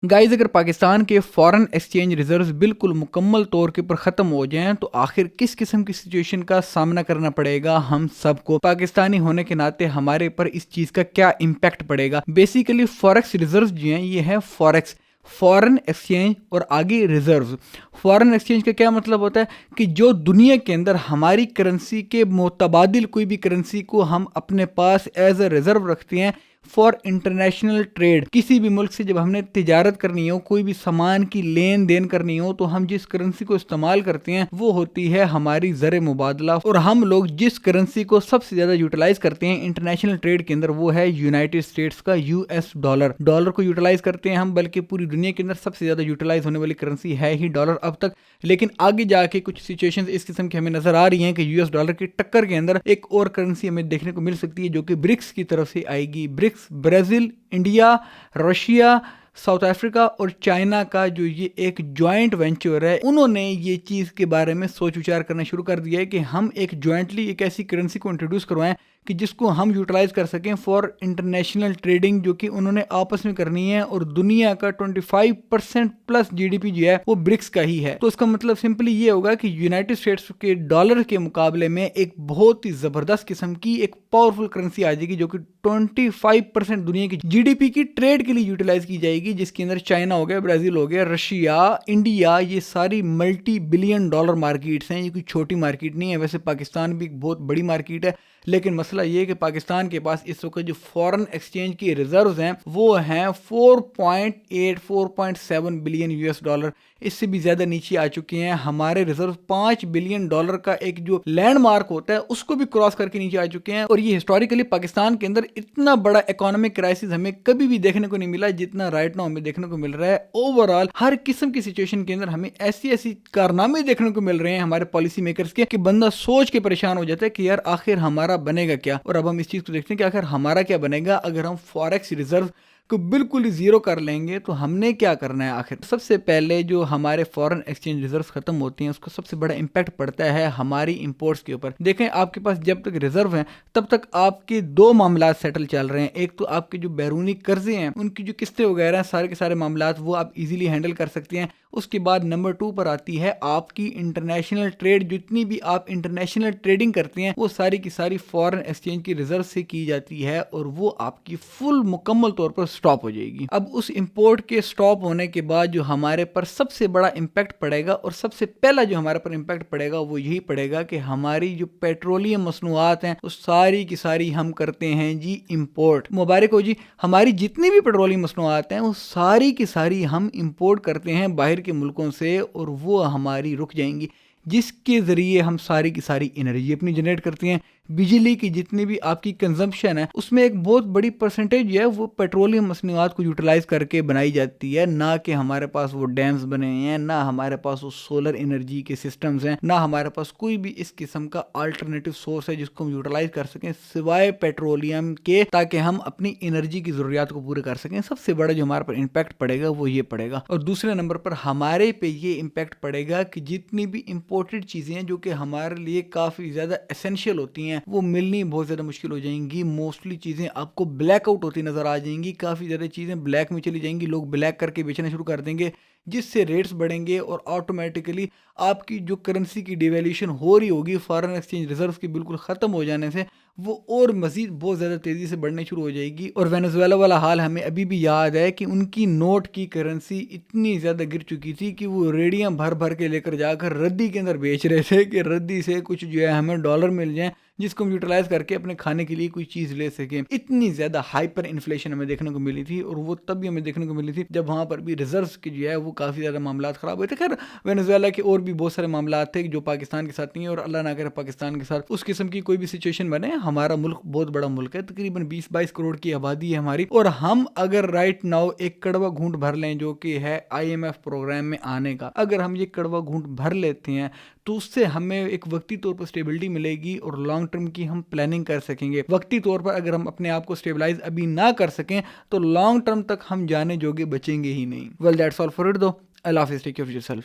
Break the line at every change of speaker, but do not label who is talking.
Guys, अगर पाकिस्तान के foreign exchange reserves बिल्कुल मुकम्मल तौर के ऊपर ख़त्म हो जाएं तो आखिर किस किस्म की सिचुएशन का सामना करना पड़ेगा हम सबको। पाकिस्तानी होने के नाते हमारे पर इस चीज़ का क्या इम्पैक्ट पड़ेगा। बेसिकली फॉरेक्स रिजर्व्स जो हैं ये है फॉरेक्स, फॉरेन एक्सचेंज और आगे रिजर्व्स। फॉरेन एक्सचेंज का क्या मतलब होता है कि जो दुनिया के अंदर हमारी करेंसी के मुतबादिल कोई भी करेंसी को हम अपने पास एज अ रिजर्व रखते हैं फॉर इंटरनेशनल ट्रेड। किसी भी मुल्क से जब हमने तिजारत करनी हो, कोई भी सामान की लेन देन करनी हो, तो हम जिस करेंसी को इस्तेमाल करते हैं वो होती है हमारी ज़र मुबादला। और हम लोग जिस करेंसी को सबसे ज़्यादा यूटिलाइज करते हैं इंटरनेशनल ट्रेड के अंदर वो है यूनाइटेड स्टेट्स का यूएस डॉलर। डॉलर को यूटिलाइज करते हैं हम, बल्कि पूरी दुनिया के अंदर सबसे ज़्यादा यूटिलाइज होने वाली करेंसी है ही डॉलर अब तक। लेकिन आगे जाके कुछ सिचुएशंस इस किस्म की हमें नजर आ रही हैं कि यूएस डॉलर की टक्कर के अंदर एक और करेंसी हमें देखने को मिल सकती है जो कि ब्रिक्स की तरफ से आएगी। BRICS Brazil, India, Russia, South Africa और चाइना का जो ये एक जॉइंट वेंचर है, उन्होंने ये चीज़ के बारे में सोच विचार करना शुरू कर दिया है कि हम एक जॉइंटली एक ऐसी करेंसी को इंट्रोड्यूस करवाएं कि जिसको हम यूटिलाइज कर सकें फॉर इंटरनेशनल ट्रेडिंग, जो कि उन्होंने आपस में करनी है। और दुनिया का 25% प्लस जीडीपी जो है वो ब्रिक्स का ही है। तो इसका मतलब सिंपली ये होगा कि यूनाइटेड स्टेट्स के डॉलर के मुकाबले में एक बहुत ही जबरदस्त किस्म की एक पावरफुल करेंसी आ जाएगी जो कि 25% दुनिया की जीडीपी की ट्रेड के लिए यूटिलाइज की जाएगी, जिसके अंदर चाइना हो गया, ब्राजील हो गया, रशिया, इंडिया, ये सारी मल्टी बिलियन डॉलर मार्केट्स हैं। ये कोई छोटी मार्केट नहीं है। वैसे पाकिस्तान भी एक बहुत बड़ी मार्केट है, लेकिन मसला ये है कि पाकिस्तान के पास इस वक्त जो फॉरेन एक्सचेंज की रिजर्व्स हैं वो हैं 4.7 बिलियन यूएस डॉलर। इससे भी ज्यादा नीचे आ चुके हैं। हमारे रिजर्व 5 बिलियन डॉलर का एक जो लैंडमार्क होता है उसको भी क्रॉस करके नीचे आ चुके हैं। और ये हिस्टोरिकली पाकिस्तान के अंदर इतना बड़ा इकोनॉमिक क्राइसिस हमें कभी भी देखने को नहीं मिला जितना राइट नाउ हमें देखने को मिल रहा है। ओवरऑल हर किस्म की सिचुएशन के अंदर हमें ऐसी ऐसी कारनामे देखने को मिल रहे हैं हमारे पॉलिसी मेकर्स के कि बंदा सोच के परेशान हो जाता है कि यार आखिर हमारा बनेगा क्या। और अब हम इस चीज को देखते हैं कि आखिर हमारा क्या बनेगा अगर हम फॉरेक्स रिजर्व को बिल्कुल ही जीरो कर लेंगे। तो हमने क्या करना है आखिर। सबसे पहले जो हमारे फॉरेन एक्सचेंज रिजर्व्स खत्म होती हैं उसका सबसे बड़ा इंपैक्ट पड़ता है हमारी इंपोर्ट्स के ऊपर। देखें, आपके पास जब तक रिजर्व हैं तब तक आपके दो मामला सेटल चल रहे हैं। एक तो आपके जो बैरूनी कर्जे हैं उनकी जो किस्तें वगैरह हैं, सारे के सारे मामला वो आप इजीली हैंडल कर सकते हैं। उसके बाद नंबर 2 पर आती है आपकी इंटरनेशनल ट्रेड। जितनी भी आप इंटरनेशनल ट्रेडिंग करते हैं वो सारी की सारी फॉरेन एक्सचेंज की रिजर्व से की जाती है और वो आपकी फुल मुकम्मल तौर पर स्टॉप हो जाएगी। अब उस इंपोर्ट के स्टॉप होने के बाद जो हमारे पर सबसे बड़ा इंपैक्ट पड़ेगा और सबसे पहला जो हमारे पर इंपैक्ट पड़ेगा वो यही पड़ेगा कि हमारी जो पेट्रोलियम मसनूआत हैं वो सारी की सारी हम करते हैं जी इंपोर्ट। मुबारक हो जी, हमारी जितनी भी पेट्रोलियम मसनूआत हैं वो सारी की सारी हम इंपोर्ट करते हैं बाहर के मुल्कों से और वो हमारी रुक जाएंगी, जिसके ज़रिए हम सारी की सारी एनर्जी अपनी जनरेट करते हैं। बिजली की जितनी भी आपकी कंजम्पशन है उसमें एक बहुत बड़ी परसेंटेज जो है वो पेट्रोलियम मसनूआत को यूटिलाइज करके बनाई जाती है। ना कि हमारे पास वो डैम्स बने हैं, ना हमारे पास वो सोलर एनर्जी के सिस्टम्स हैं, ना हमारे पास कोई भी इस किस्म का अल्टरनेटिव सोर्स है जिसको हम यूटिलाइज कर सकें सिवाय पेट्रोलियम के, ताकि हम अपनी एनर्जी की ज़रूरियात को पूरे कर सकें। सबसे बड़ा जो हमारे पर इम्पैक्ट पड़ेगा वो ये पड़ेगा। और दूसरे नंबर पर हमारे पे ये इम्पैक्ट पड़ेगा कि जितनी भी इंपोर्टेड चीज़ें हैं जो कि हमारे लिए काफ़ी ज़्यादा एसेंशियल होती हैं वो मिलनी बहुत ज़्यादा मुश्किल हो जाएंगी। मोस्टली चीज़ें आपको ब्लैक आउट होती नज़र आ जाएंगी। काफ़ी ज़्यादा चीज़ें ब्लैक में चली जाएंगी, लोग ब्लैक करके बेचना शुरू कर देंगे जिससे रेट्स बढ़ेंगे और ऑटोमेटिकली आपकी जो करेंसी की डिवैल्यूएशन हो रही होगी फॉरेन एक्सचेंज रिजर्व की बिल्कुल ख़त्म हो जाने से वो और मज़ीद बहुत ज़्यादा तेज़ी से बढ़ने शुरू हो जाएगी। और वेनेजुएला वाला हाल हमें अभी भी याद है कि उनकी नोट की करेंसी इतनी ज़्यादा गिर चुकी थी कि वो रेडियाँ भर भर के लेकर जाकर रद्दी के अंदर बेच रहे थे कि रद्दी से कुछ जो है हमें डॉलर मिल जाए जिसको हम यूटिलाइज करके अपने खाने के लिए कोई चीज़ ले सकें। इतनी ज़्यादा हाइपर इन्फ्लेशन हमें देखने को मिली थी और वो तब भी हमें देखने को मिली थी जब वहाँ पर भी रिजर्व्स की जो है वो काफ़ी ज़्यादा मामला ख़राब हुए थे। खैर वेनेजुएला के और भी बहुत सारे मामला थे जो पाकिस्तान के साथ नहीं है और अल्लाह ना करे पाकिस्तान के साथ उस किस्म की कोई भी सिचुएशन बने। हमारा मुल्क बहुत बड़ा मुल्क है, तकरीबन 20-22 करोड़ की आबादी है हमारी, और हम अगर राइट नाउ एक कड़वा घूंट भर लें जो कि है IMF प्रोग्राम में आने का, अगर हम ये कड़वा घूंट भर लेते हैं तो उससे हमें एक वक्ती तौर पर स्टेबिलिटी मिलेगी और लॉन्ग टर्म की हम प्लानिंग कर सकेंगे। वक्ती तौर पर अगर हम अपने आप को स्टेबलाइज अभी ना कर सकें तो लॉन्ग टर्म तक हम जाने जोगे बचेंगे ही नहीं। Well that's all for it दो। अल्लाह हाफिज़, टेक केयर ऑफ योरसेल्फ।